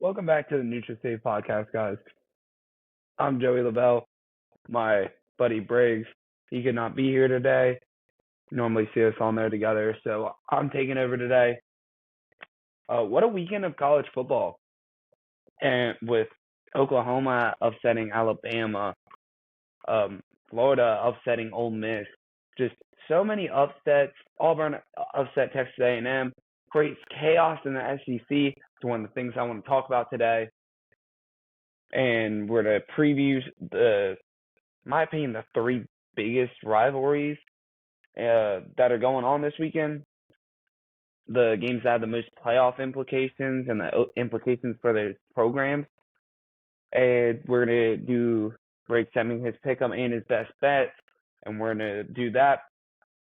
Welcome back to the Neutral State Podcast, guys. I'm Joey LaBelle. My buddy Briggs, he could not be here today. Normally see us on there together, so I'm taking over today. What a weekend of college football, and with Oklahoma upsetting Alabama, Florida upsetting Ole Miss, just so many upsets. Auburn upset Texas A&M. Creates chaos in the SEC. It's one of the things I want to talk about today. And we're going to preview in my opinion, the three biggest rivalries that are going on this weekend. The games that have the most playoff implications and the implications for the programs. And we're going to do Greg sending his pick'em and his best bets, and we're going to do that.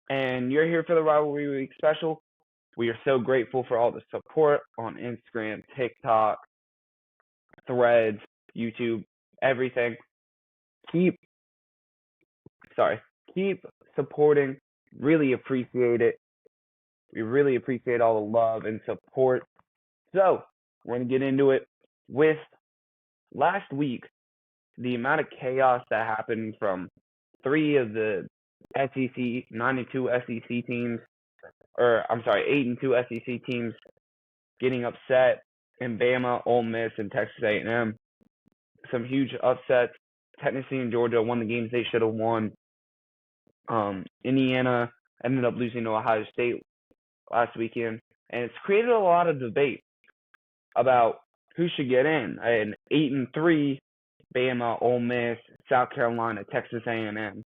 And you're here for the Rivalry Week special. We are so grateful for all the support on Instagram, TikTok, Threads, YouTube, everything. Keep supporting. Really appreciate it. We really appreciate all the love and support. So we're going to get into it with last week, the amount of chaos that happened from three of the SEC, 9-2 SEC teams, 8-2 SEC teams getting upset in Bama, Ole Miss, and Texas A&M. Some huge upsets. Tennessee and Georgia won the games they should have won. Indiana ended up losing to Ohio State last weekend, and it's created a lot of debate about who should get in. An 8-3 Bama, Ole Miss, South Carolina, Texas A&M,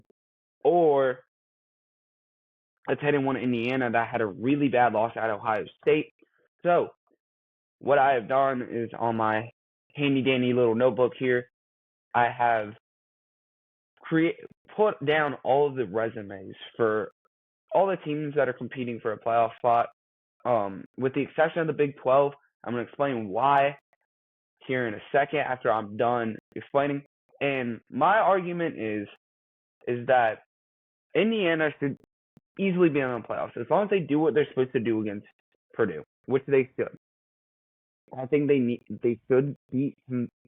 or a 10-1 Indiana that had a really bad loss at Ohio State. So what I have done is on my handy-dandy little notebook here, I have put down all of the resumes for all the teams that are competing for a playoff spot. With the exception of the Big 12, I'm going to explain why here in a second after I'm done explaining. And my argument is that Indiana should easily be in the playoffs as long as they do what they're supposed to do against Purdue, which they should. I think they should beat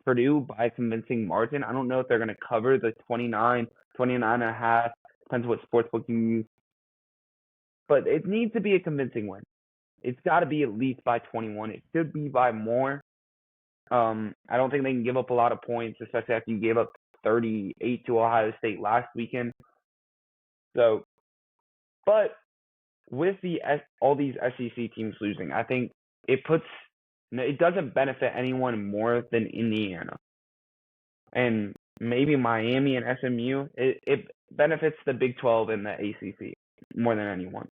Purdue by a convincing margin. I don't know if they're going to cover the 29 and a half, depends what sportsbook you use. But it needs to be a convincing win. It's got to be at least by 21. It should be by more. I don't think they can give up a lot of points, especially after you gave up 38 to Ohio State last weekend. So, but with all these SEC teams losing, I think it doesn't benefit anyone more than Indiana. And maybe Miami and SMU. It benefits the Big 12 and the ACC more than anyone.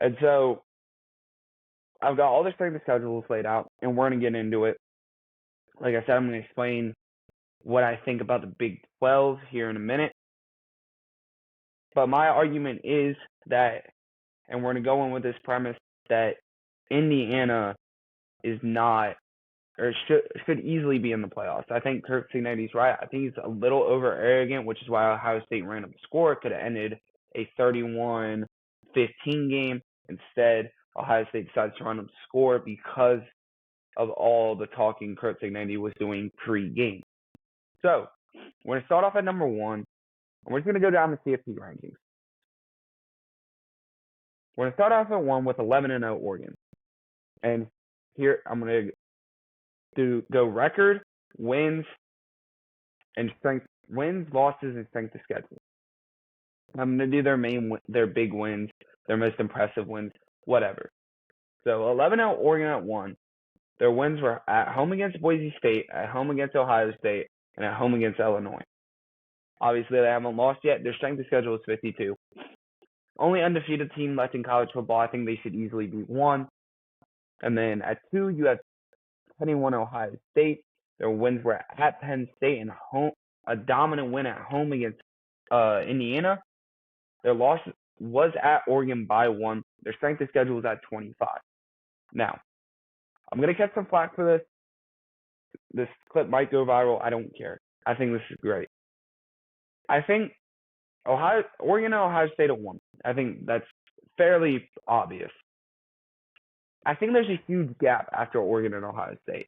And so I've got all the strength of schedules laid out, and we're going to get into it. Like I said, I'm going to explain what I think about the Big 12 here in a minute. But my argument is that, and we're going to go in with this premise, that Indiana is not, or should easily be in the playoffs. I think Kirk Cignetti right. I think he's a little over arrogant, which is why Ohio State ran up the score. It could have ended a 31-15 game. Instead, Ohio State decides to run up the score because of all the talking Kirk Cignetti was doing pre-game. So we're going to start off at number one, and we're just going to go down the CFP rankings. We're going to start off at one with 11-0 Oregon. And here I'm going to go record, wins, and wins, losses, and strength of schedule. I'm going to do their big wins, their most impressive wins, whatever. So 11-0 Oregon at 1. Their wins were at home against Boise State, at home against Ohio State, and at home against Illinois. Obviously, they haven't lost yet. Their strength of schedule is 52. Only undefeated team left in college football. I think they should easily beat 1. And then at 2, you have 21 Ohio State. Their wins were at Penn State and a dominant win at home against Indiana. Their loss was at Oregon by 1. Their strength of schedule is at 25. Now, I'm going to catch some flack for this. This clip might go viral. I don't care. I think this is great. I think Oregon and Ohio State at 1. I think that's fairly obvious. I think there's a huge gap after Oregon and Ohio State.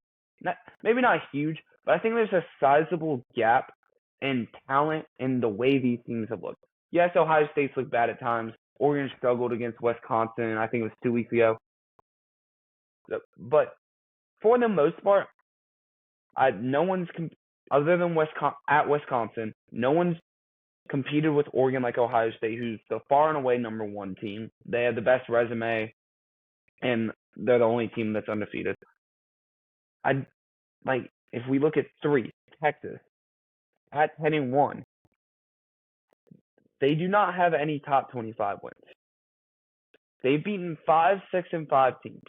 maybe not huge, but I think there's a sizable gap in talent in the way these teams have looked. Yes, Ohio State's looked bad at times. Oregon struggled against Wisconsin, I think it was 2 weeks ago. But for the most part, no one's other than Wisconsin, no one's competed with Oregon like Ohio State, who's the far and away number one team. They have the best resume, and they're the only team that's undefeated. I like if we look at 3, Texas at 10-1, they do not have any top 25 wins. They've beaten 5, 6, and 5 teams.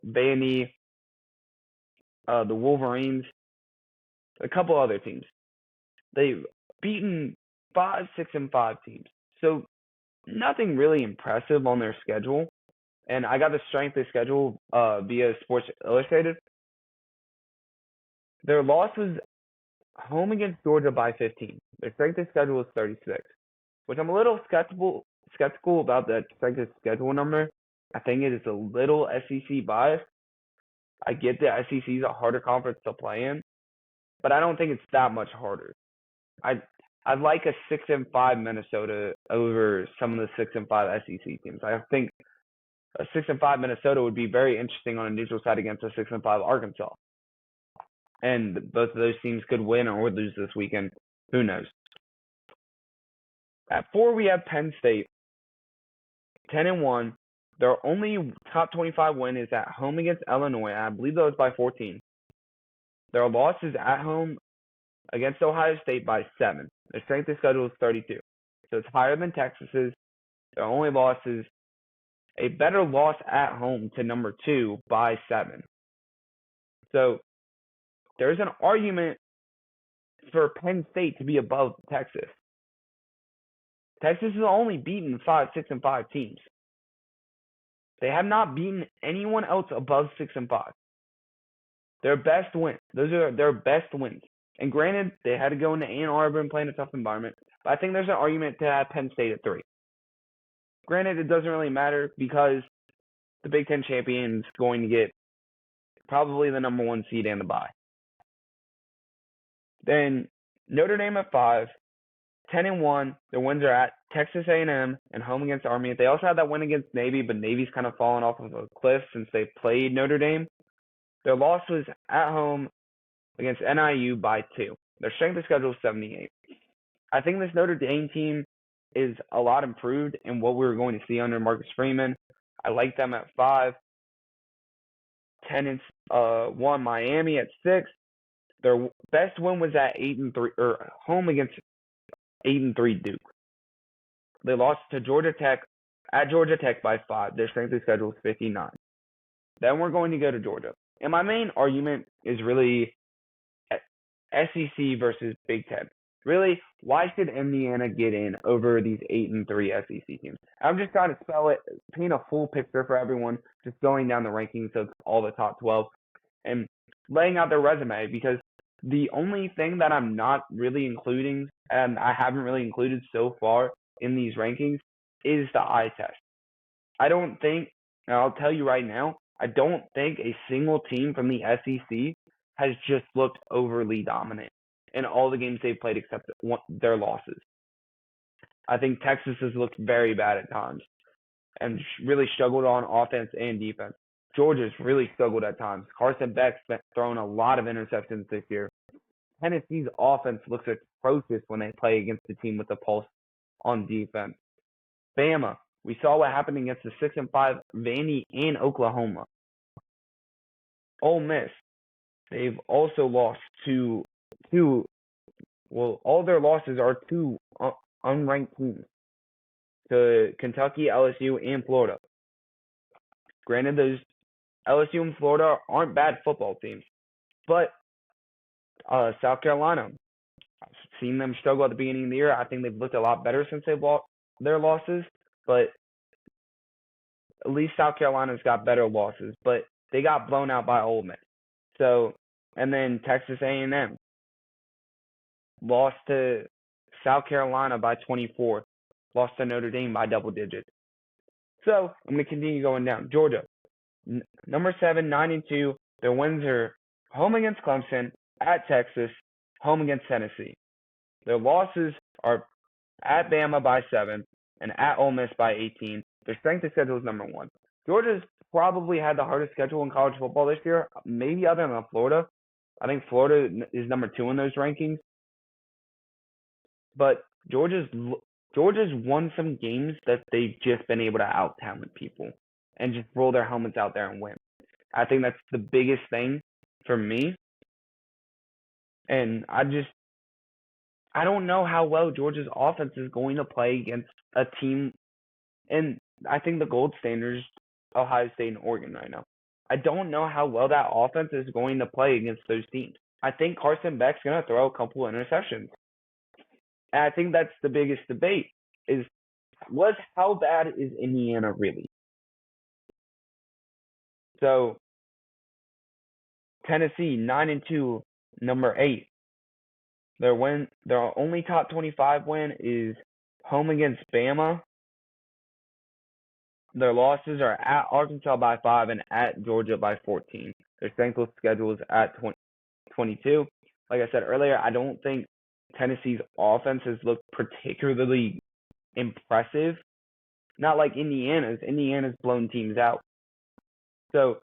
Vandy, the Wolverines, a couple other teams. They've beaten 5, 6, and 5 teams. So nothing really impressive on their schedule. And I got the strength of schedule via Sports Illustrated. Their loss was home against Georgia by 15. Their strength of schedule is 36, which I'm a little skeptical about that strength of schedule number. I think it is a little SEC biased. I get that SEC is a harder conference to play in, but I don't think it's that much harder. I'd like a 6-5 Minnesota over some of the 6-5 SEC teams. I think a 6-5 Minnesota would be very interesting on a neutral site against a 6-5 Arkansas. And both of those teams could win or lose this weekend. Who knows? At 4, we have Penn State, 10-1. Their only top 25 win is at home against Illinois. I believe that was by 14. Their loss is at home against Ohio State by 7. Their strength of schedule is 32. So it's higher than Texas's. Their only loss is a better loss at home to number 2 by 7. So there's an argument for Penn State to be above Texas. Texas has only beaten 5, 6, and 5 teams. They have not beaten anyone else above 6-5. Their best win. Those are their best wins. And granted, they had to go into Ann Arbor and play in a tough environment. But I think there's an argument to have Penn State at 3. Granted, it doesn't really matter because the Big Ten champion is going to get probably the number 1 seed and the bye. Then Notre Dame at 5, 10-1. Their wins are at Texas A&M and home against Army. They also had that win against Navy, but Navy's kind of fallen off of a cliff since they played Notre Dame. Their loss was at home against NIU by 2. Their strength of schedule is 78. I think this Notre Dame team is a lot improved in what we were going to see under Marcus Freeman. I like them at 5. 10-1 Miami at 6. Their best win was at 8-3 or home against 8-3 Duke. They lost to Georgia Tech at Georgia Tech by 5. Their strength of schedule is 59. Then we're going to go to Georgia. And my main argument is really SEC versus Big Ten. Really, why should Indiana get in over these 8-3 SEC teams? I'm just trying to paint a full picture for everyone, just going down the rankings of all the top 12 and laying out their resume, because the only thing that I'm not really including, and I haven't really included so far in these rankings, is the eye test. I don't think, and I'll tell you right now, I don't think a single team from the SEC has just looked overly dominant in all the games they've played except their losses. I think Texas has looked very bad at times and really struggled on offense and defense. Georgia's really struggled at times. Carson Beck's thrown a lot of interceptions this year. Tennessee's offense looks atrocious when they play against a team with a pulse on defense. Bama, we saw what happened against the 6-5 Vandy and Oklahoma. Ole Miss, they've also lost to all their losses are to unranked teams, to Kentucky, LSU, and Florida. Granted, those LSU and Florida aren't bad football teams, but South Carolina, I've seen them struggle at the beginning of the year. I think they've looked a lot better since they've lost their losses, but at least South Carolina's got better losses, but they got blown out by Ole Miss. So, and then Texas A&M lost to South Carolina by 24, lost to Notre Dame by double digits. So I'm going to continue going down. Georgia, Number 7, 9-2. Their wins are home against Clemson, at Texas, home against Tennessee. Their losses are at Bama by 7 and at Ole Miss by 18. Their strength of schedule is number 1. Georgia's probably had the hardest schedule in college football this year, maybe other than Florida. I think Florida is number 2 in those rankings. But Georgia's won some games that they've just been able to out-talent people and just roll their helmets out there and win. I think that's the biggest thing for me. And I don't know how well Georgia's offense is going to play against a team, and I think the gold standard is Ohio State and Oregon right now. I don't know how well that offense is going to play against those teams. I think Carson Beck's going to throw a couple of interceptions. And I think that's the biggest debate was how bad is Indiana really? So Tennessee 9-2, number 8. Their only top 25 win is home against Bama. Their losses are at Arkansas by 5 and at Georgia by 14. Their strength of schedule is at 22. Like I said earlier, I don't think Tennessee's offense has looked particularly impressive. Not like Indiana's. Indiana's blown teams out. So,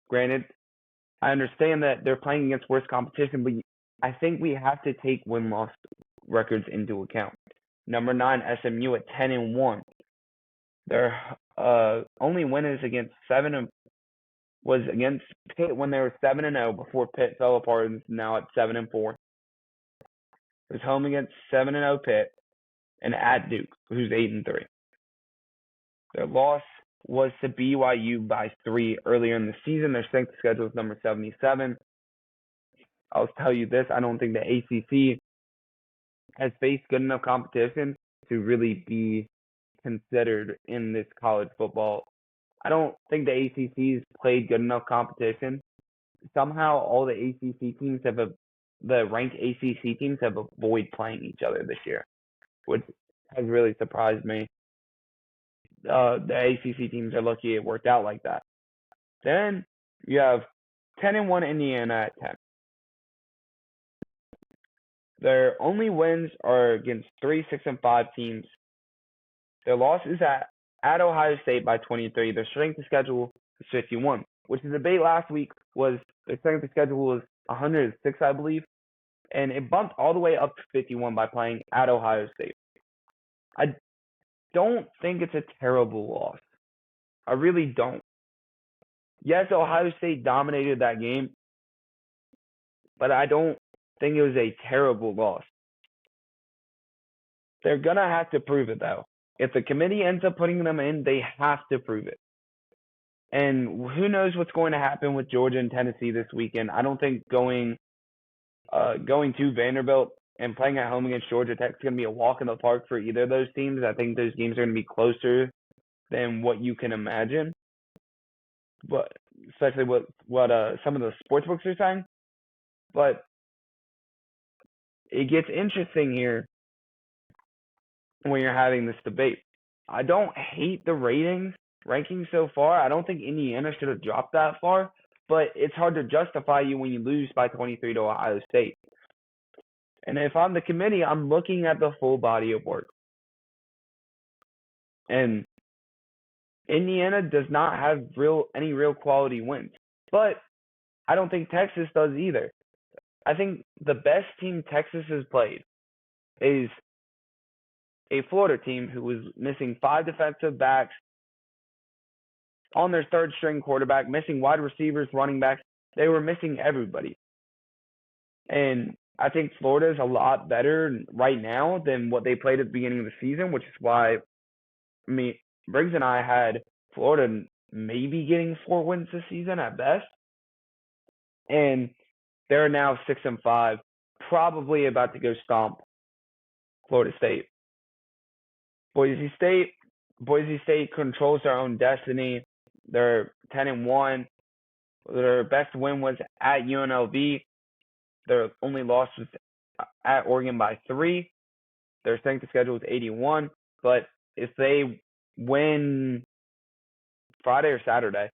granted, I understand that they're playing against worse competition, but I think we have to take win-loss records into account. Number 9, SMU at 10-1. Their only win is was against Pitt when they were 7-0 before Pitt fell apart, and now at 7-4. It was home against 7-0 Pitt and at Duke, who's 8-3. Their loss was to BYU by 3 earlier in the season. Their strength of schedule is number 77. I'll tell you this, I don't think the ACC has faced good enough competition to really be considered in this college football. I don't think the ACC's played good enough competition. Somehow all the ACC teams the ranked ACC teams have avoided playing each other this year, which has really surprised me. The ACC teams are lucky it worked out like that. Then you have 10-1 Indiana at 10. Their only wins are against 3, 6, and 5 teams. Their loss is at Ohio State by 23. Their strength of schedule is 51, which the debate last week was their strength of schedule was 106, I believe, and it bumped all the way up to 51 by playing at Ohio State. I don't think it's a terrible loss. I really don't. Yes, Ohio State dominated that game, but I don't think it was a terrible loss. They're going to have to prove it, though. If the committee ends up putting them in, they have to prove it. And who knows what's going to happen with Georgia and Tennessee this weekend. I don't think going to Vanderbilt and playing at home against Georgia Tech is going to be a walk in the park for either of those teams. I think those games are going to be closer than what you can imagine, but especially what some of the sports books are saying. But it gets interesting here when you're having this debate. I don't hate the rankings so far. I don't think Indiana should have dropped that far, but it's hard to justify you when you lose by 23 to Ohio State. And if I'm the committee, I'm looking at the full body of work. And Indiana does not have any real quality wins. But I don't think Texas does either. I think the best team Texas has played is a Florida team who was missing 5 defensive backs on their third string quarterback, missing wide receivers, running backs. They were missing everybody. And I think Florida is a lot better right now than what they played at the beginning of the season, which is why Briggs and I had Florida maybe getting 4 wins this season at best. And they're now 6-5, probably about to go stomp Florida State. Boise State controls their own destiny. They're 10-1. Their best win was at UNLV. Their only loss was at Oregon by 3. Their strength of schedule is 81. But if they win Friday or Saturday,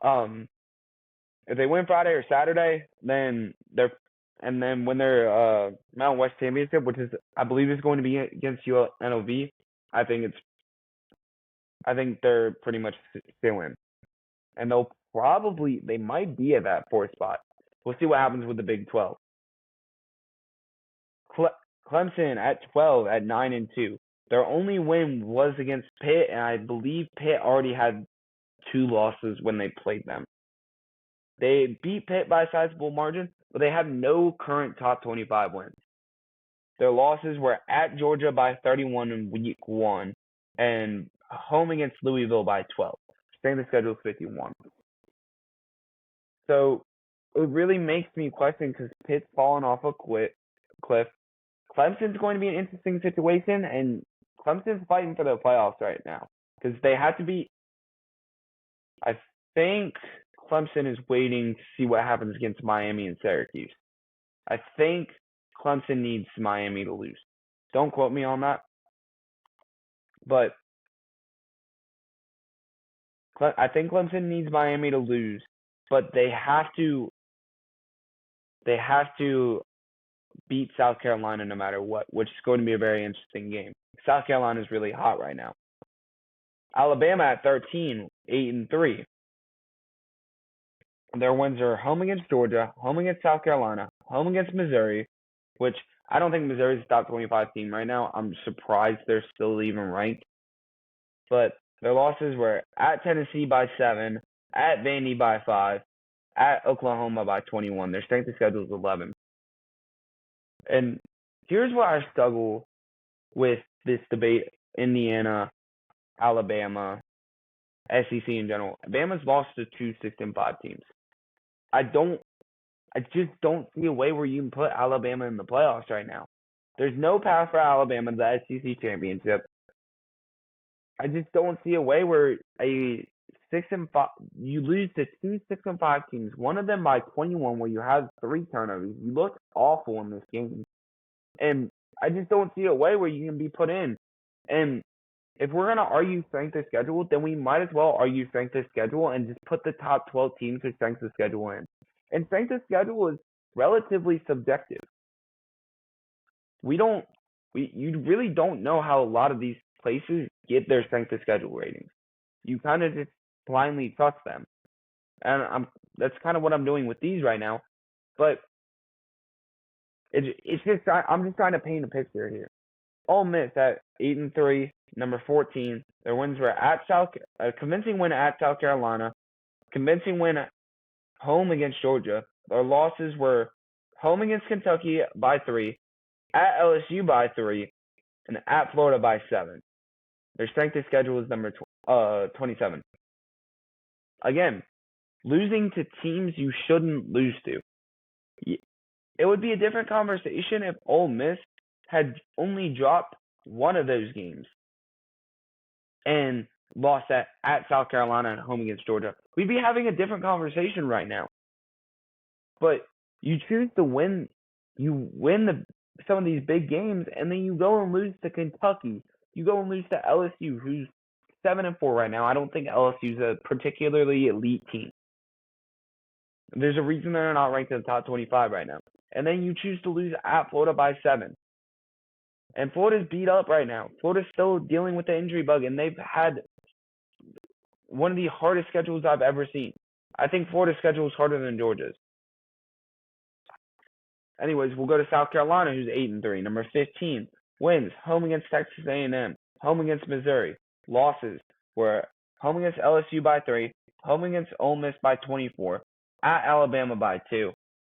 If they win Friday or Saturday, then when their Mountain West Championship, which is I believe is going to be against UNLV, I think it's I think they're pretty much still in, and they might be at that fourth spot. We'll see what happens with the Big 12. Clemson at 12 at 9-2. Their only win was against Pitt, and I believe Pitt already had 2 losses when they played them. They beat Pitt by a sizable margin, but they have no current top 25 wins. Their losses were at Georgia by 31 in week 1 and home against Louisville by 12. Strength of schedule is 51. So it really makes me question because Pitt's fallen off a cliff. Clemson's going to be an interesting situation, and Clemson's fighting for the playoffs right now because they have to be. I think Clemson is waiting to see what happens against Miami and Syracuse. I think Clemson needs Miami to lose. Don't quote me on that, but I think Clemson needs Miami to lose, but they have to beat South Carolina no matter what, which is going to be a very interesting game. South Carolina is really hot right now. Alabama at 13, 8-3. Their wins are home against Georgia, home against South Carolina, home against Missouri, which I don't think Missouri's a top 25 team right now. I'm surprised they're still even ranked. But their losses were at Tennessee by 7, at Vandy by 5, at Oklahoma by 21. Their strength of schedule is 11. And here's where I struggle with this debate: Indiana, Alabama, SEC in general. Alabama's lost to 2 6-5 teams. I just don't see a way where you can put Alabama in the playoffs right now. There's no path for Alabama to the SEC championship. I just don't see a way where a 6-5 you lose to 2 6-5 teams. One of them by 21, where you have 3 turnovers. You look awful in this game, and I just don't see a way where you can be put in. And if we're gonna argue strength of schedule, then we might as well argue strength of schedule and just put the top 12 teams with strength of schedule in. And strength of schedule is relatively subjective. You really don't know how a lot of these places get their strength of schedule ratings. You kind of just blindly trust them, and that's kind of what I'm doing with these right now. But it's just I'm just trying to paint a picture here. Ole Miss at 8-3, number 14. Their wins were at convincing win at South Carolina, convincing win at home against Georgia. Their losses were home against Kentucky by 3, at LSU by 3, and at Florida by 7. Their strength of schedule is number 27. Again, losing to teams you shouldn't lose to. It would be a different conversation if Ole Miss had only dropped one of those games and lost at South Carolina and home against Georgia. We'd be having a different conversation right now. But you choose to win. You win some of these big games, and then you go and lose to Kentucky. You go and lose to LSU, who's 7-4 right now. I don't think LSU's a particularly elite team. There's a reason they're not ranked in the top 25 right now. And then you choose to lose at Florida by 7. And Florida's beat up right now. Florida's still dealing with the injury bug, and they've had one of the hardest schedules I've ever seen. I think Florida's schedule is harder than Georgia's. Anyways, we'll go to South Carolina, who's 8-3, number 15. Wins home against Texas A&M, home against Missouri. Losses were home against LSU by 3, home against Ole Miss by 24, at Alabama by 2.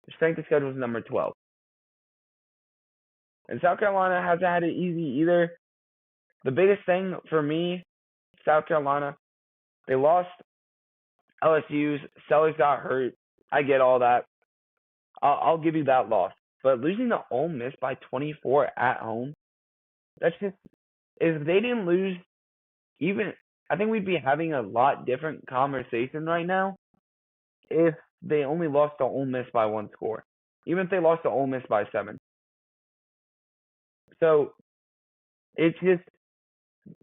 The strength of schedule is number 12. And South Carolina hasn't had it easy either. The biggest thing for me, South Carolina, they lost LSU's. Sellers got hurt. I get all that. I'll give you that loss. But losing to Ole Miss by 24 at home, that's just, if they didn't lose, I think we'd be having a lot different conversation right now if they only lost to Ole Miss by 1 score. Even if they lost to Ole Miss by 7. So, it's just,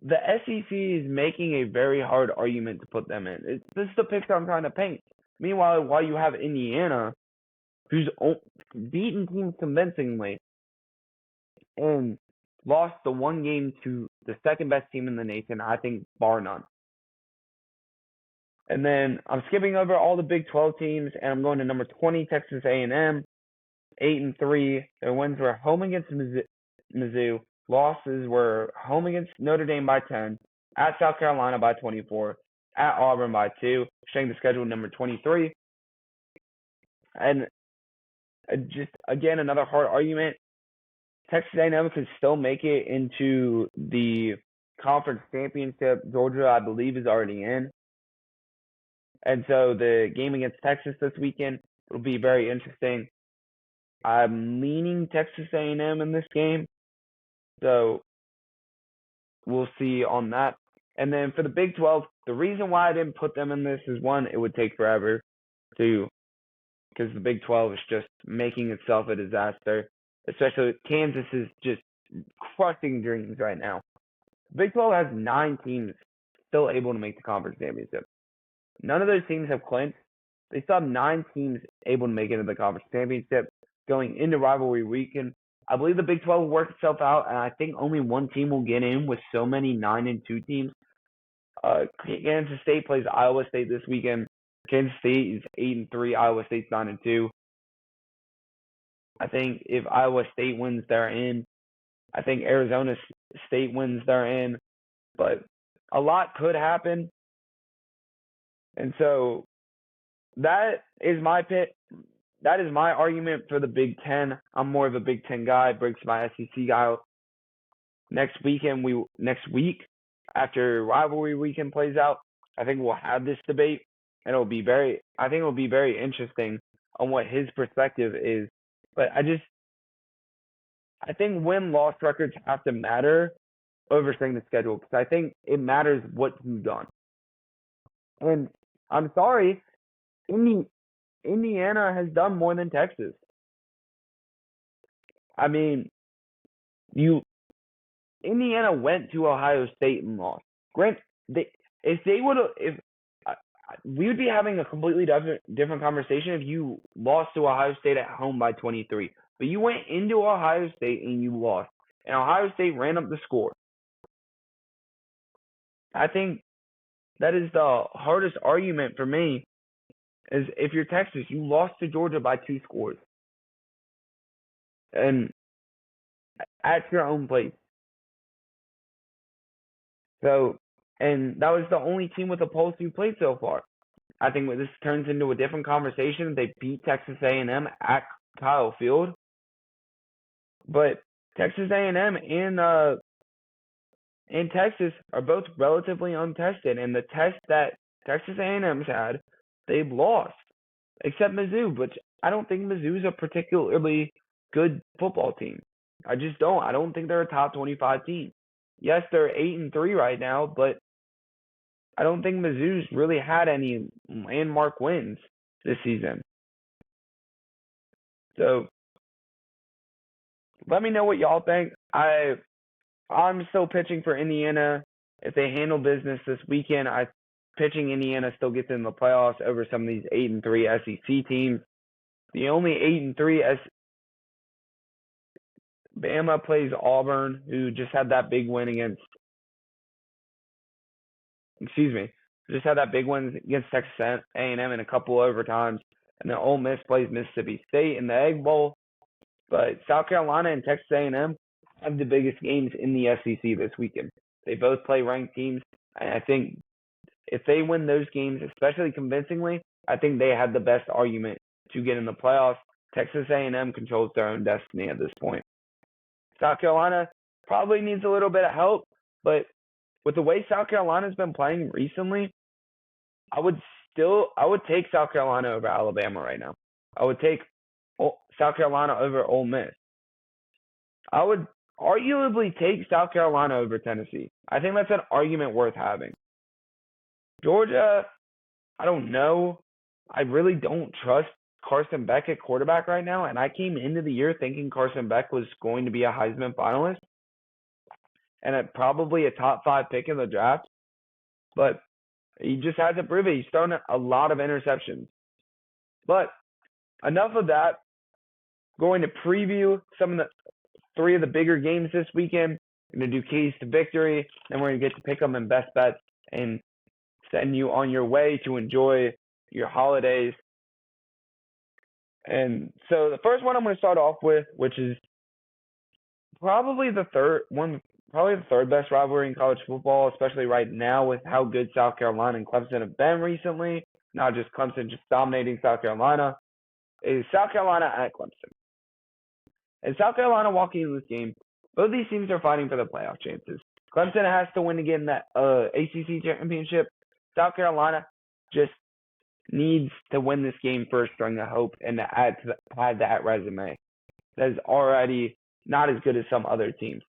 the SEC is making a very hard argument to put them in. This is the picture I'm trying to paint. Meanwhile, while you have Indiana, who's beaten teams convincingly and lost the one game to the second best team in the nation, I think, bar none. And then I'm skipping over all the Big 12 teams, and I'm going to number 20, Texas A&M, 8-3. Their wins were home against Mizzou. Losses were home against Notre Dame by 10, at South Carolina by 24, at Auburn by 2, showing the schedule number 23. And just, again, another hard argument. Texas A&M could still make it into the conference championship. Georgia, I believe, is already in. And so the game against Texas this weekend will be very interesting. I'm leaning Texas A&M in this game, so we'll see on that. And then for the Big 12, the reason why I didn't put them in this is, one, it would take forever, two, because the Big 12 is just making itself a disaster, especially Kansas is just crushing dreams right now. Big 12 has 9 teams still able to make the conference championship. None of those teams have clinched. They still have 9 teams able to make it into the conference championship going into rivalry weekend. I believe the Big 12 will work itself out, and I think only one team will get in with so many 9-2 teams. Kansas State plays Iowa State this weekend. Kansas State is 8-3. Iowa State's 9-2. I think if Iowa State wins, they're in. I think Arizona State wins, they're in. But a lot could happen. And so that is my pick. That is my argument for the Big Ten. I'm more of a Big Ten guy. Breaks my SEC guy out. Next week, after rivalry weekend plays out, I think we'll have this debate, and I think it will be very interesting on what his perspective is. But I think win-loss records have to matter over saying the schedule, because I think it matters what you've done. And I'm sorry, Indiana has done more than Texas. I mean, Indiana went to Ohio State and lost. We would be having a completely different conversation if you lost to Ohio State at home by 23. But you went into Ohio State and you lost, and Ohio State ran up the score. I think that is the hardest argument for me. Is if you're Texas, you lost to Georgia by 2 scores, and at your own place. So, and that was the only team with a pulse you played so far. I think this turns into a different conversation. They beat Texas A&M at Kyle Field, but Texas A&M and Texas are both relatively untested, and the test that Texas A&M's had, they've lost, except Mizzou, which I don't think Mizzou's a particularly good football team. I just don't. I don't think they're a top 25 team. Yes, they're 8-3 right now, but I don't think Mizzou's really had any landmark wins this season. So let me know what y'all think. I'm still pitching for Indiana. If they handle business this weekend, pitching Indiana still gets in the playoffs over some of these 8-3 SEC teams. The only 8-3 Bama plays Auburn, who just had that big win against Texas A&M in a couple overtimes. And then Ole Miss plays Mississippi State in the Egg Bowl. But South Carolina and Texas A&M have the biggest games in the SEC this weekend. They both play ranked teams. And I think if they win those games, especially convincingly, I think they have the best argument to get in the playoffs. Texas A&M controls their own destiny at this point. South Carolina probably needs a little bit of help, but with the way South Carolina's been playing recently, I would take South Carolina over Alabama right now. I would take South Carolina over Ole Miss. I would arguably take South Carolina over Tennessee. I think that's an argument worth having. Georgia, I don't know. I really don't trust Carson Beck at quarterback right now, and I came into the year thinking Carson Beck was going to be a Heisman finalist. and probably a top 5 pick in the draft. But he just hasn't proven it. He's thrown a lot of interceptions. But enough of that. Going to preview some of the 3 of the bigger games this weekend. We're going to do keys to victory. Then we're going to get to pick them in best bets and send you on your way to enjoy your holidays. And so the first one I'm going to start off with, which is probably the third best rivalry in college football, especially right now with how good South Carolina and Clemson have been recently. Not just Clemson just dominating South Carolina, is South Carolina at Clemson. And South Carolina walking into this game, both these teams are fighting for the playoff chances. Clemson has to win to get in that ACC championship. South Carolina just needs to win this game for a string of hope and to add that resume that is already not as good as some other teams.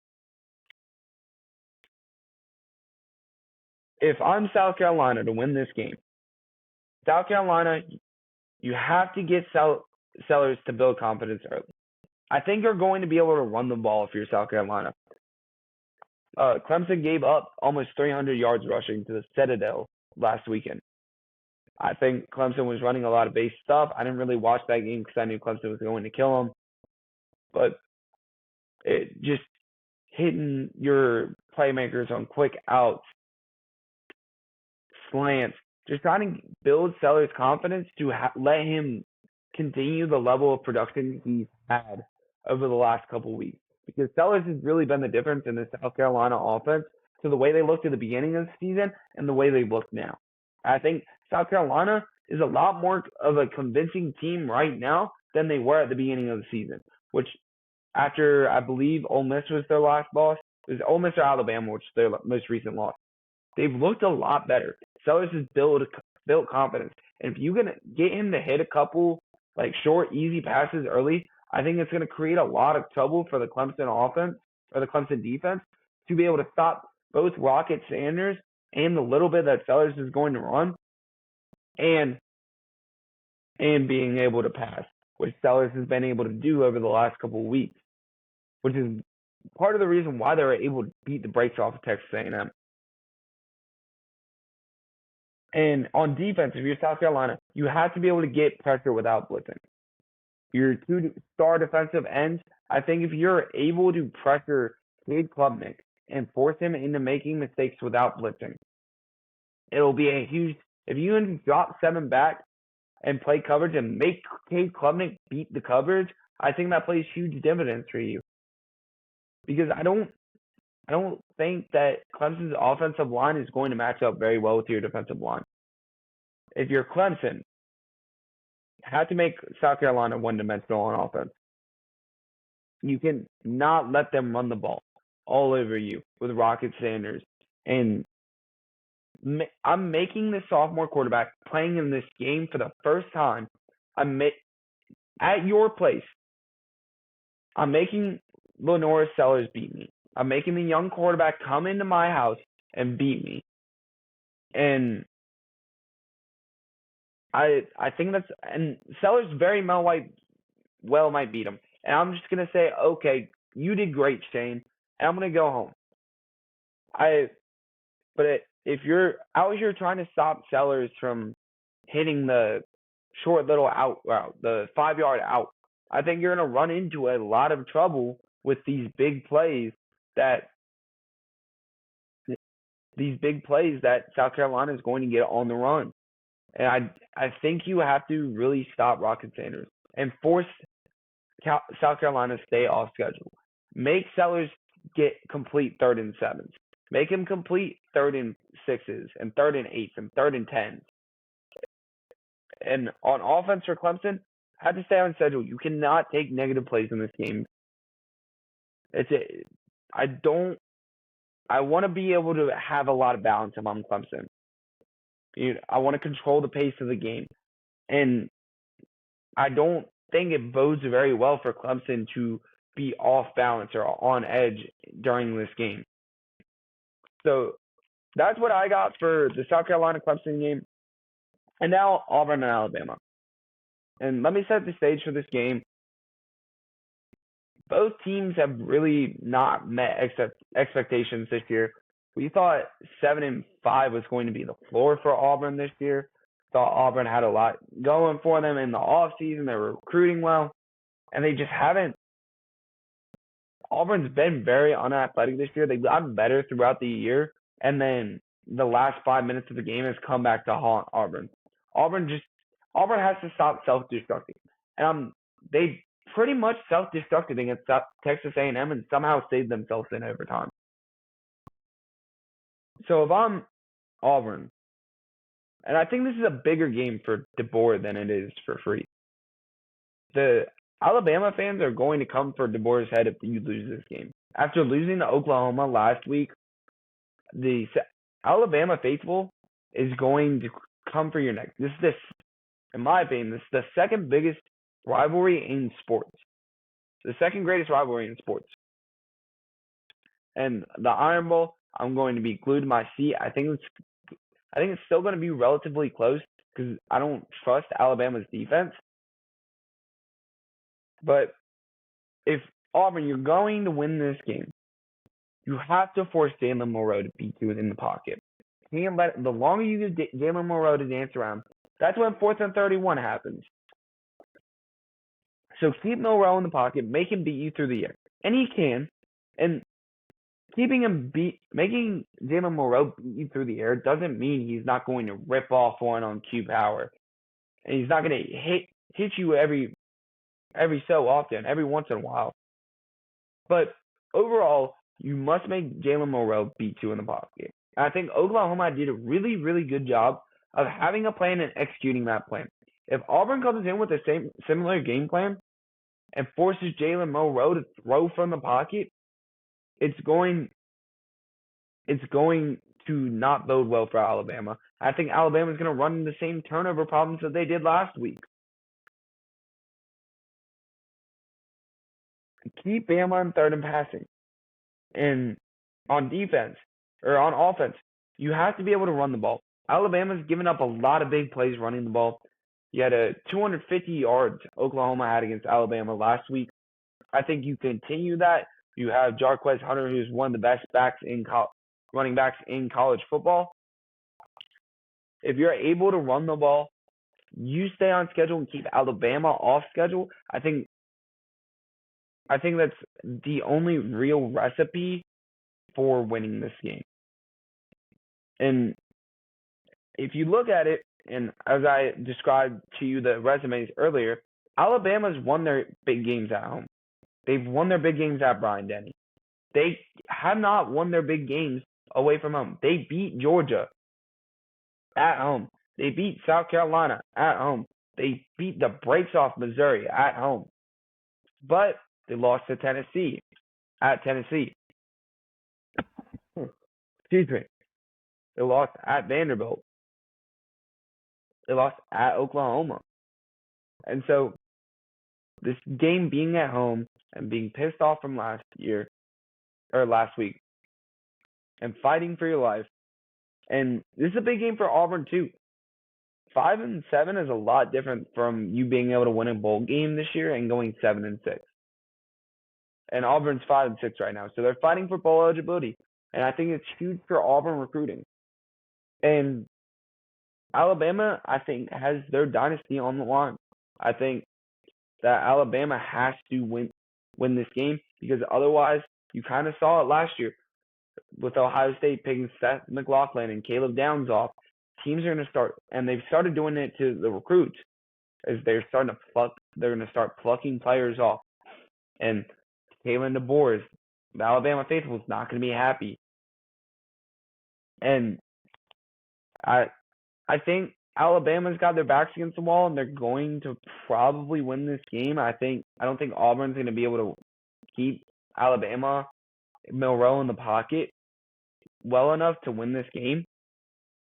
If I'm South Carolina to win this game, South Carolina, you have to get Sellers to build confidence early. I think you're going to be able to run the ball if you're South Carolina. Clemson gave up almost 300 yards rushing to the Citadel last weekend. I think Clemson was running a lot of base stuff. I didn't really watch that game because I knew Clemson was going to kill them. But it just hitting your playmakers on quick outs, slants, just trying to build Sellers' confidence to let him continue the level of production he's had over the last couple of weeks. Because Sellers has really been the difference in the South Carolina offense to the way they looked at the beginning of the season and the way they look now. I think South Carolina is a lot more of a convincing team right now than they were at the beginning of the season, which after, I believe, Ole Miss was their last loss. It was Ole Miss or Alabama, which is their most recent loss. They've looked a lot better. Sellers has built confidence. And if you can get him to hit a couple like short, easy passes early, I think it's going to create a lot of trouble for the Clemson offense or the Clemson defense to be able to stop both Rocket Sanders and the little bit that Sellers is going to run and being able to pass, which Sellers has been able to do over the last couple of weeks, which is part of the reason why they were able to beat the brakes off of Texas A&M. And on defense, if you're South Carolina, you have to be able to get pressure without blitzing. Your 2-star defensive ends, I think if you're able to pressure Cade Klubnik and force him into making mistakes without blitzing, it'll be a huge – if you can drop 7 back and play coverage and make Cade Klubnik beat the coverage, I think that plays huge dividends for you. Because I don't think that Clemson's offensive line is going to match up very well with your defensive line. If you're Clemson, you have to make South Carolina one-dimensional on offense. You can not let them run the ball all over you with Rocket Sanders. And I'm making this sophomore quarterback playing in this game for the first time. At your place, I'm making Lenora Sellers beat me. I'm making the young quarterback come into my house and beat me. And I think that's – and Sellers very well might beat him. And I'm just going to say, okay, you did great, Shane, and I'm going to go home. But if you're out here trying to stop Sellers from hitting the short little out route, the 5-yard out, I think you're going to run into a lot of trouble with these big plays that South Carolina is going to get on the run. And I think you have to really stop Rocket Sanders and force South Carolina to stay off schedule. Make Sellers get complete 3rd and 7s. Make him complete 3rd and 6s and 3rd and 8s and 3rd and 10s. And on offense for Clemson, have to stay on schedule. You cannot take negative plays in this game. I want to be able to have a lot of balance if I'm Clemson. I want to control the pace of the game. And I don't think it bodes very well for Clemson to be off balance or on edge during this game. So that's what I got for the South Carolina-Clemson game. And now Auburn and Alabama. And let me set the stage for this game. both teams have really not met expectations this year. We thought 7-5 was going to be the floor for Auburn this year. Thought Auburn had a lot going for them in the offseason. They were recruiting well, and they just haven't. Auburn's been very unathletic this year. They've gotten better throughout the year, and then the last 5 minutes of the game has come back to haunt Auburn. Auburn has to stop self-destructing, and they pretty much self-destructed against Texas A&M and somehow saved themselves in overtime. So if I'm Auburn, and I think this is a bigger game for DeBoer than it is for Freeze. The Alabama fans are going to come for DeBoer's head if you lose this game. After losing to Oklahoma last week, the Alabama faithful is going to come for your neck. In my opinion, this is the second biggest rivalry in sports. The second greatest rivalry in sports. And the Iron Bowl, I'm going to be glued to my seat. I think it's still going to be relatively close because I don't trust Alabama's defense. But if Auburn, you're going to win this game, you have to force Jalen Monroe to beat you in the pocket. The longer you give Jalen Monroe to dance around, that's when 4th and 31 happens. So keep Monroe in the pocket, make him beat you through the air. And he can. And making Jalen Monroe beat you through the air doesn't mean he's not going to rip off one on Q power. And he's not going to hit you every so often, every once in a while. But overall, you must make Jalen Monroe beat you in the pocket. I think Oklahoma did a really, really good job of having a plan and executing that plan. If Auburn comes in with the similar game plan and forces Jalen Monroe to throw from the pocket, it's going to not bode well for Alabama. I think Alabama's going to run into the same turnover problems that they did last week. Keep Bama on third and passing. And on defense, or on offense, you have to be able to run the ball. Alabama's given up a lot of big plays running the ball. You had 250 yards Oklahoma had against Alabama last week. I think you continue that. You have Jarquez Hunter, who's one of the best running backs in college football. If you're able to run the ball, you stay on schedule and keep Alabama off schedule. I think that's the only real recipe for winning this game. And if you look at it, and as I described to you the resumes earlier, Alabama's won their big games at home. They've won their big games at Bryant-Denny. They have not won their big games away from home. They beat Georgia at home. They beat South Carolina at home. They beat the brakes off Missouri at home. But they lost to Tennessee at Tennessee. Excuse me. They lost at Vanderbilt. They lost at Oklahoma. And so this game being at home and being pissed off from last week and fighting for your life. And this is a big game for Auburn too. 5-7 is a lot different from you being able to win a bowl game this year and going 7-6. And Auburn's 5-6 right now. So they're fighting for bowl eligibility. And I think it's huge for Auburn recruiting. And Alabama, I think, has their dynasty on the line. I think that Alabama has to win this game because otherwise, you kind of saw it last year with Ohio State picking Seth McLaughlin and Caleb Downs off. Teams are going to start, and they've started doing it to the recruits as they're starting to pluck. They're going to start plucking players off. And Kalen DeBoer, the Alabama faithful, is not going to be happy. And I think Alabama's got their backs against the wall, and they're going to probably win this game. I don't think Auburn's going to be able to keep Alabama Monroe in the pocket well enough to win this game.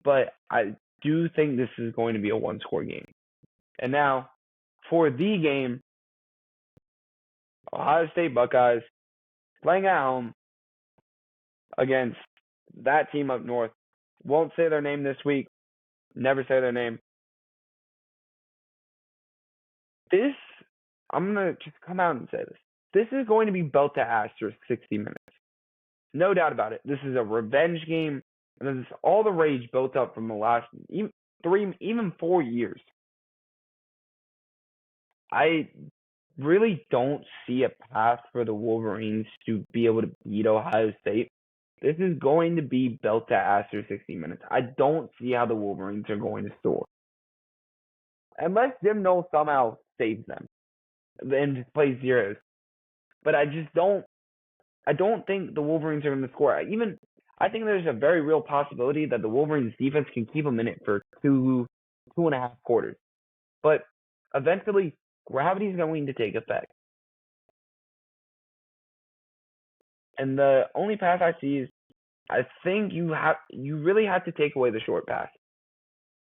But I do think this is going to be a one-score game. And now, for the game, Ohio State Buckeyes playing at home against that team up north. Won't say their name this week. Never say their name. I'm going to just come out and say this. This is going to be belt to ass for 60 minutes. No doubt about it. This is a revenge game. And this is all the rage built up from the last even 4 years. I really don't see a path for the Wolverines to be able to beat Ohio State. This is going to be belt to ass for 60 minutes. I don't see how the Wolverines are going to score. Unless Jim Knowles somehow saves them and just plays zeros. But I don't think the Wolverines are going to score. I think there's a very real possibility that the Wolverines defense can keep them in it for two and a half quarters. But eventually, gravity is going to take effect. And the only path I see is I think you really have to take away the short pass.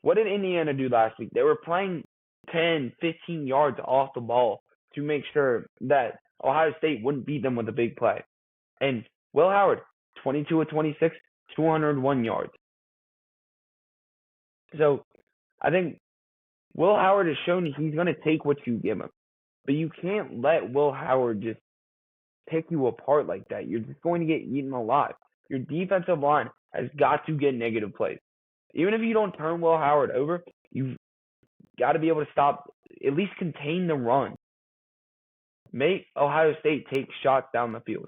What did Indiana do last week? They were playing 10, 15 yards off the ball to make sure that Ohio State wouldn't beat them with a big play. And Will Howard, 22 of 26, 201 yards. So I think Will Howard has shown he's going to take what you give him. But you can't let Will Howard just pick you apart like that. You're just going to get eaten alive. Your defensive line has got to get negative plays. Even if you don't turn Will Howard over, you've got to be able to stop, at least contain the run. Make Ohio State take shots down the field.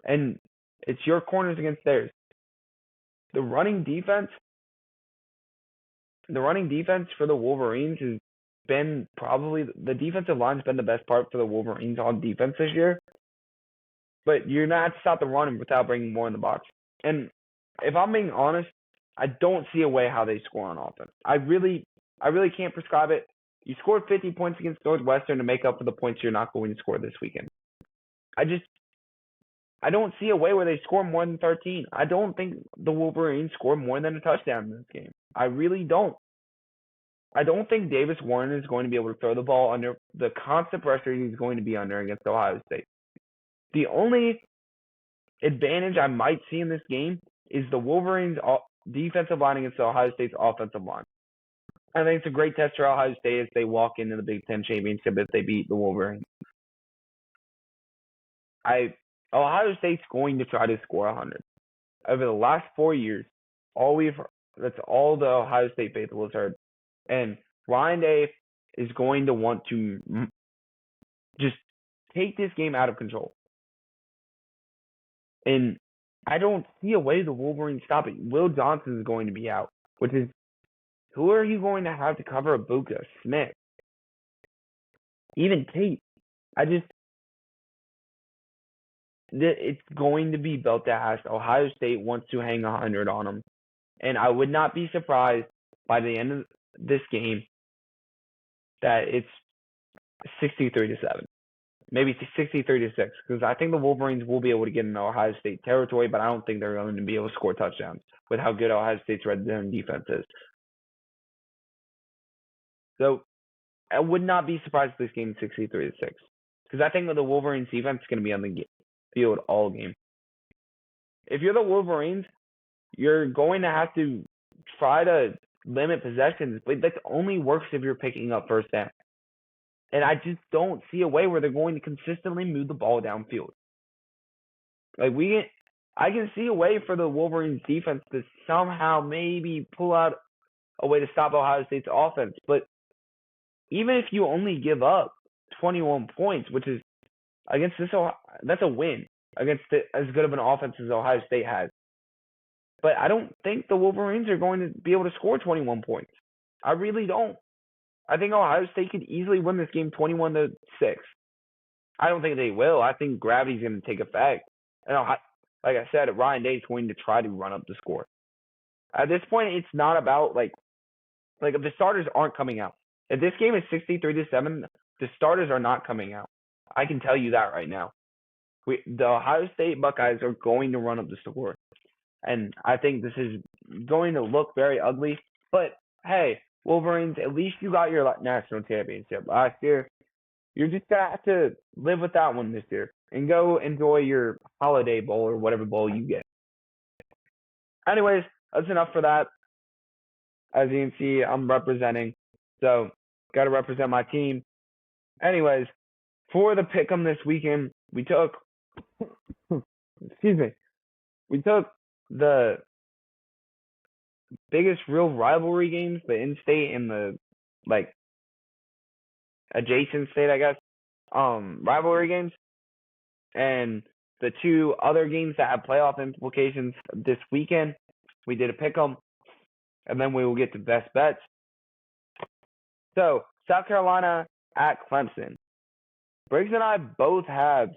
And it's your corners against theirs. The running defense for the Wolverines has been probably the defensive line's been the best part for the Wolverines on defense this year. But you're not to stop the run without bringing more in the box. And if I'm being honest, I don't see a way how they score on offense. I really can't prescribe it. You scored 50 points against Northwestern to make up for the points you're not going to score this weekend. I don't see a way where they score more than 13. I don't think the Wolverines score more than a touchdown in this game. I really don't. I don't think Davis Warren is going to be able to throw the ball under the constant pressure he's going to be under against Ohio State. The only advantage I might see in this game is the Wolverines' defensive line against Ohio State's offensive line. I think it's a great test for Ohio State as they walk into the Big Ten championship if they beat the Wolverines. Ohio State's going to try to score 100. Over the last 4 years, that's all the Ohio State faithful has heard. And Ryan Day is going to want to just take this game out of control. And I don't see a way the Wolverines stop it. Will Johnson is going to be out, which is, who are you going to have to cover Ibuka, Smith, even Tate? It's going to be belt to ass. Ohio State wants to hang 100 on them. And I would not be surprised by the end of this game that it's 63-7. Maybe 63-6, because I think the Wolverines will be able to get into Ohio State territory, but I don't think they're going to be able to score touchdowns with how good Ohio State's red zone defense is. So I would not be surprised if this game is 63-6, because I think that the Wolverines defense is going to be on the field all game. If you're the Wolverines, you're going to have to try to limit possessions, but that only works if you're picking up first down. And I just don't see a way where they're going to consistently move the ball downfield. I can see a way for the Wolverines defense to somehow maybe pull out a way to stop Ohio State's offense. But even if you only give up 21 points, which is against that's a win against as good of an offense as Ohio State has. But I don't think the Wolverines are going to be able to score 21 points. I really don't. I think Ohio State could easily win this game 21-6. I don't think they will. I think gravity's going to take effect. And like I said, Ryan Day is going to try to run up the score. At this point, it's not about if the starters aren't coming out. If this game is 63-7, the starters are not coming out. I can tell you that right now. The Ohio State Buckeyes are going to run up the score. And I think this is going to look very ugly. But, hey, Wolverines, at least you got your national championship last year. You're just going to have to live with that one this year and go enjoy your holiday bowl or whatever bowl you get. Anyways, that's enough for that. As you can see, I'm representing. So, got to represent my team. Anyways, For the pick'em this weekend, we took excuse me, we took the biggest real rivalry games, the in-state and the like adjacent state, I guess, rivalry games, and the two other games that have playoff implications this weekend. We did a pick'em, and then we will get to best bets. So South Carolina at Clemson. Briggs and I both have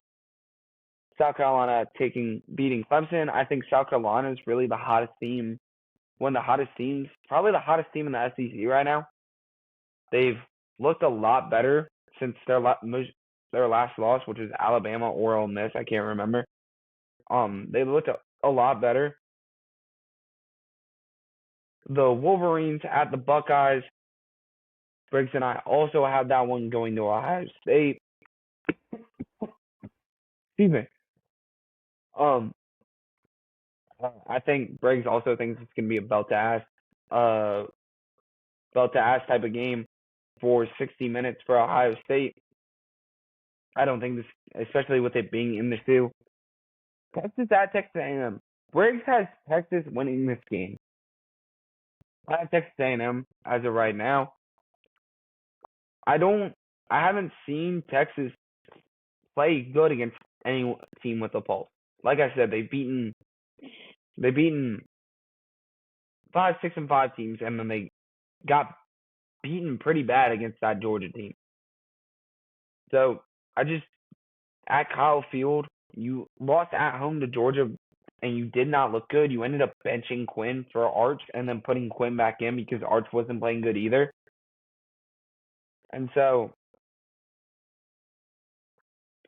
South Carolina beating Clemson. I think South Carolina is really the hottest team, one of the hottest teams, probably the hottest team in the SEC right now. They've looked a lot better since their last loss, which was Alabama or Ole Miss. I can't remember. They looked a lot better. The Wolverines at the Buckeyes. Briggs and I also have that one going to Ohio State. Excuse me. I think Briggs also thinks it's going to be a belt to ass type of game for 60 minutes for Ohio State. I don't think this, especially with it being in the shoe. Texas at Texas A&M. Briggs has Texas winning this game. I have Texas A&M as of right now. I haven't seen Texas play good against any team with a pulse. Like I said, they've beaten 5, 6, and 5 teams, and then they got beaten pretty bad against that Georgia team. So at Kyle Field, you lost at home to Georgia, and you did not look good. You ended up benching Quinn for Arch, and then putting Quinn back in because Arch wasn't playing good either. And so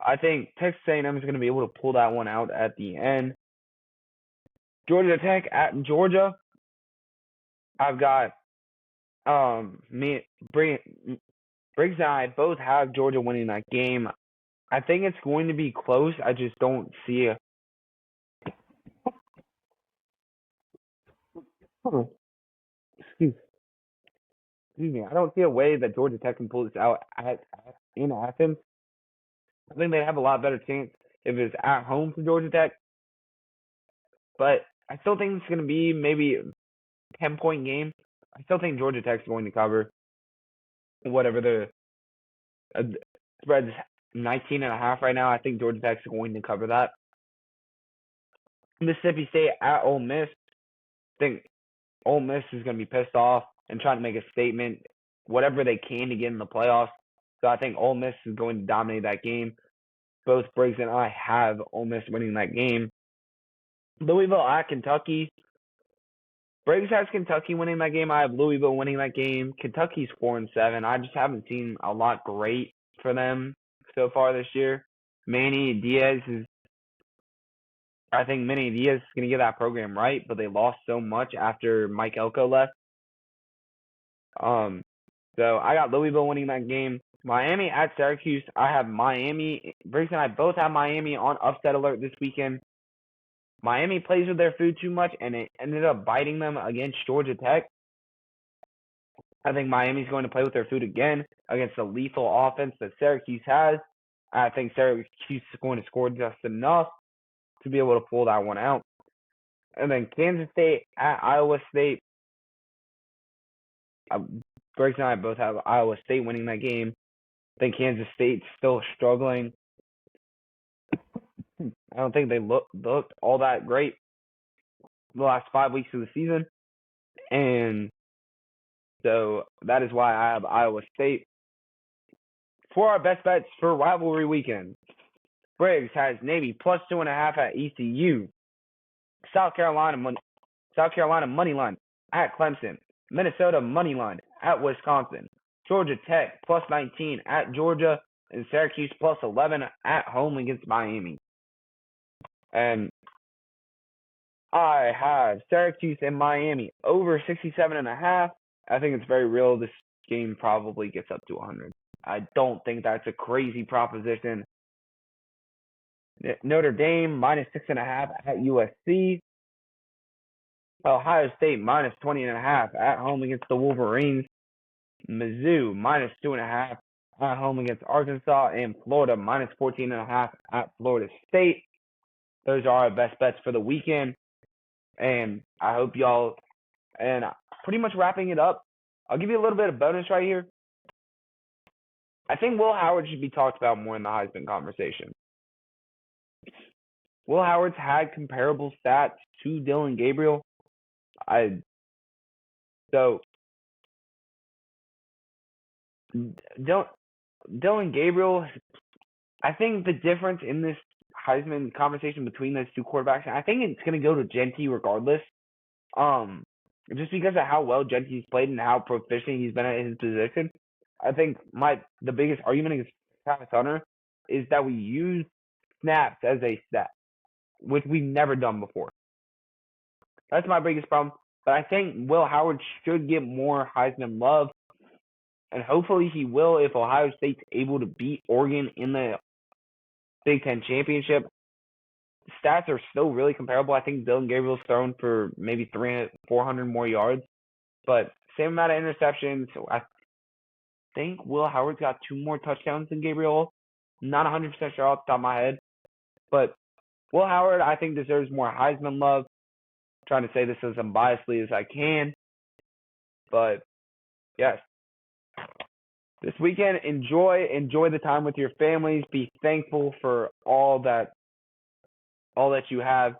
I think Texas A&M is going to be able to pull that one out at the end. Georgia Tech at Georgia. I've got Briggs and I both have Georgia winning that game. I think it's going to be close. I just don't see a excuse me. I don't see a way that Georgia Tech can pull this out in Athens. I think they have a lot better chance if it's at home for Georgia Tech. But I still think it's going to be maybe a 10-point game. I still think Georgia Tech's going to cover whatever the spread's 19.5 right now. I think Georgia Tech's going to cover that. Mississippi State at Ole Miss. I think Ole Miss is going to be pissed off and trying to make a statement, whatever they can to get in the playoffs. So I think Ole Miss is going to dominate that game. Both Briggs and I have Ole Miss winning that game. Louisville at Kentucky. Briggs has Kentucky winning that game. I have Louisville winning that game. Kentucky's 4-7. I just haven't seen a lot great for them so far this year. I think Manny Diaz is going to get that program right, but they lost so much after Mike Elko left. So I got Louisville winning that game. Miami at Syracuse. I have Miami. Briggs and I both have Miami on upset alert this weekend. Miami plays with their food too much, and it ended up biting them against Georgia Tech. I think Miami's going to play with their food again against the lethal offense that Syracuse has. I think Syracuse is going to score just enough to be able to pull that one out. And then Kansas State at Iowa State. Briggs and I both have Iowa State winning that game. I think Kansas State's still struggling. I don't think they looked all that great the last 5 weeks of the season. And so that is why I have Iowa State. For our best bets for rivalry weekend, Briggs has Navy plus 2.5 at ECU. South Carolina money line at Clemson. Minnesota money line at Wisconsin. Georgia Tech plus 19 at Georgia. And Syracuse plus 11 at home against Miami. And I have Syracuse and Miami over 67.5. I think it's very real. This game probably gets up to 100. I don't think that's a crazy proposition. Notre Dame minus 6.5 at USC. Ohio State minus 20.5 at home against the Wolverines. Mizzou minus 2.5 at home against Arkansas, and Florida minus 14.5 at Florida State. Those are our best bets for the weekend. And I hope y'all, and pretty much wrapping it up, I'll give you a little bit of bonus right here. I think Will Howard should be talked about more in the Heisman conversation. Will Howard's had comparable stats to Dillon Gabriel. So Dillon Gabriel, I think the difference in this Heisman conversation between those two quarterbacks, I think it's going to go to Genty regardless. Just because of how well Genty's played and how proficient he's been at his position. I think the biggest argument against Travis Hunter is that we use snaps as a stat, which we've never done before. That's my biggest problem. But I think Will Howard should get more Heisman love, and hopefully he will if Ohio State's able to beat Oregon in the Big Ten championship. Stats are still really comparable. I think Dillon Gabriel's thrown for maybe 300, 400 more yards, but same amount of interceptions. So I think Will Howard's got 2 more touchdowns than Gabriel. Not 100% sure off the top of my head, but Will Howard, I think, deserves more Heisman love. I'm trying to say this as unbiasedly as I can, but yes. This weekend, enjoy the time with your families. Be thankful for all that you have,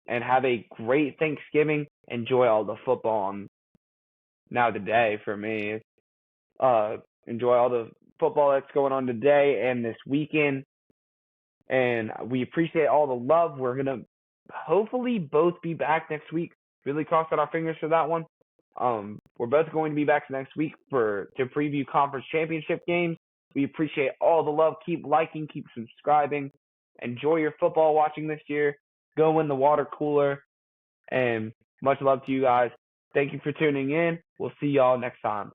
and have a great Thanksgiving. Enjoy all the football now today for me. Enjoy all the football that's going on today and this weekend. And we appreciate all the love. We're going to hopefully both be back next week. Really crossing our fingers for that one. We're both going to be back next week to preview conference championship games. We appreciate all the love. Keep liking, keep subscribing. Enjoy your football watching this year. Go in the water cooler. And much love to you guys. Thank you for tuning in. We'll see y'all next time.